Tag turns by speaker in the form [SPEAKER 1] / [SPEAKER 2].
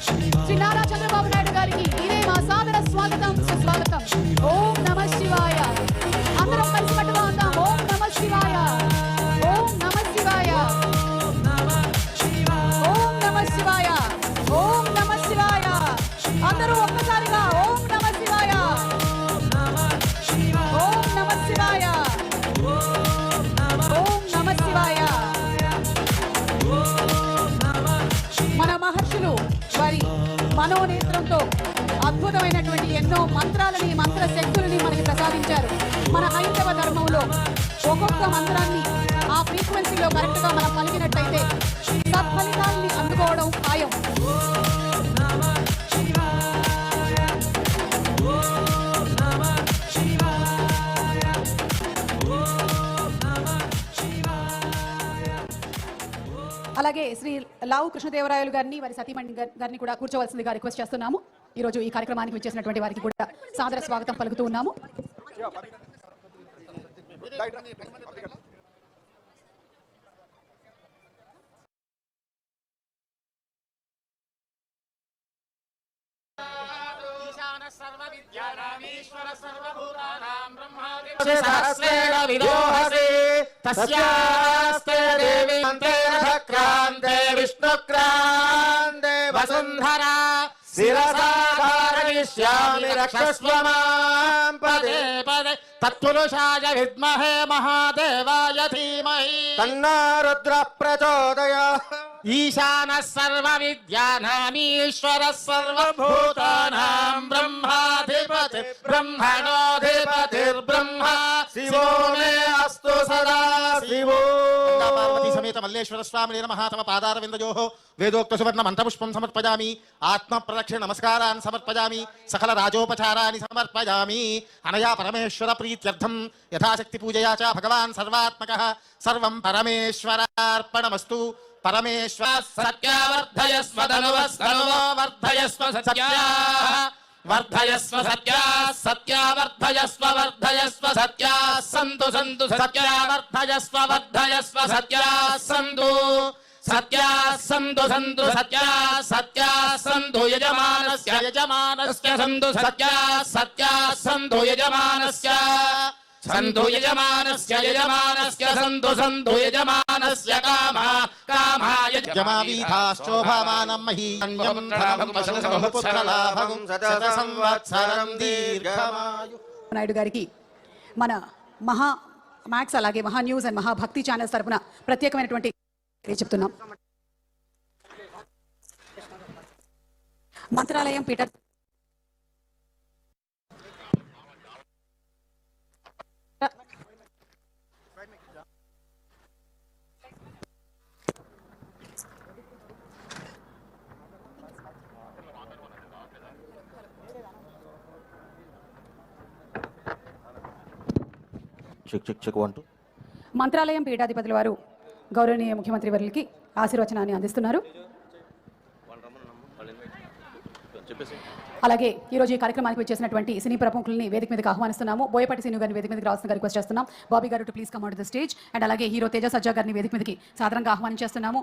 [SPEAKER 1] శ్రీ నారా చంద్రబాబు నాయుడు గారికి ఇదే మా సాదర స్వాగతం, సుస్వాగతం. ఓం నమః శివాయ. అందరం కలిసికట్టుగా ఉందాం. ఓం నమః శివాయ, ఓం నమః శివాయ, ఓం నమః శివాయ, ఓం నమః శివాయ. అందరూ ఒక్కసారిగా ఓం నమః శివాయ, ఓం నమః శివాయ, ఓం నమః శివాయ. మన మహర్షులు వారి మనోనేత్రంతో అద్భుతమైనటువంటి ఎన్నో మంత్రాలని, మంత్ర శక్తులని మనకి ప్రసాదించారు. మన హైందవ ధర్మంలో ఒక్కొక్క మంత్రాన్ని ఆ ఫ్రీక్వెన్సీలో కరెక్ట్గా మనం పలికినట్టయితే సత్ఫలితాన్ని అందుకోవడం ఖాయం. అలాగే శ్రీ లావు కృష్ణదేవరాయలు గారిని, వారి సతీమణి గారిని కూడా కూర్చోవలసిందిగా రిక్వెస్ట్ చేస్తున్నాము. ఈరోజు ఈ కార్యక్రమానికి వచ్చేసినటువంటి వారికి కూడా సాదర స్వాగతం పలుకుతూ ఉన్నాము.
[SPEAKER 2] విష్ణుక్రాంతే వసుంధరా శిరసాధారయిష్యామి రక్షస్వ మాం పదే పదే తత్పురుషాయ విద్మహే మహాదేవాయ ధీమహి తన్నో రుద్రః ప్రచోదయాత్. ఈశానః సర్వ విద్యానామీశ్వరః సర్వభూతానాం బ్రహ్మాధిపతి బ్రహ్మణోధిపతిర్బ్రహ్మ శివో మే అస్తు సదా శివో. పార్వతీ సమేత మల్లేశ్వర స్వామినే నమః. తమ పాదారవిందయోః వేదోక్త సువర్ణ మంత్రపుష్పం సమర్పయామి. ఆత్మ ప్రదక్షిణ నమస్కారాన్ సమర్పయామి. సకల రాజోపచారాన్ని సమర్పయామి. అనయా పరమేశ్వర ప్రీత్యర్థం యథాశక్తి పూజయా చ భగవాన్ సర్వాత్మకః. సర్వం పరమేశ్వరార్పణమస్తు. పరమేశ్వర సత్యావర్ధయస్వ ధనువస్కనువో వర్ధయస్వ సత్యా వర్ధయస్వ సత్యా సత్యావర్ధయస్వ వర్ధయస్వ సత్యా సంతు సంతు సత్యావర్ధయస్వ వర్ధయస్వ సత్యా సంతు సత్యా సంతు సంతు సత్యా సత్యా సంతు యజమానస్య యజమానస్య సంతు సత్యా సత్యా సంతు యజమానస్య సంతు యజమానస్య యజమానస్య సంతు సంతు యజమానస్య కామా కామాయ యజమావీథాశ్చోభామానం మహీయం ధనం బహుపుత్రలాభం శత సంవత్సరం దీర్ఘమాయు.
[SPEAKER 1] నాయుడు గారికి మన మహా మ్యాక్స్ అలాగే మహా న్యూస్ అండ్ మహాభక్తి ఛానల్స్ తరపున ప్రత్యేకమైనటువంటి చెప్తున్నాం. మంత్రాలయం పీఠ మంత్రాలయం పీఠాధిపతుల వారు గౌరవనీయ ముఖ్యమంత్రి వర్యులకి ఆశీర్వచనాన్ని అందిస్తున్నారు. అలాగే ఈరోజు ఈ కార్యక్రమానికి వచ్చేసినటువంటి సినీ ప్రముఖుల్ని వేదిక మీదకి ఆహ్వానిస్తున్నాము. బోయపాటి సీను గారిని వేదిక మీదకి రావాల్సిన రిక్వెస్ట్ చేస్తున్నాం. బాబీ గారు to please come on to the stage. And అలాగే హీరో తేజ సజ్జా గారిని వేదిక మీదకి సాధారణంగా ఆహ్వానించేస్తున్నాము.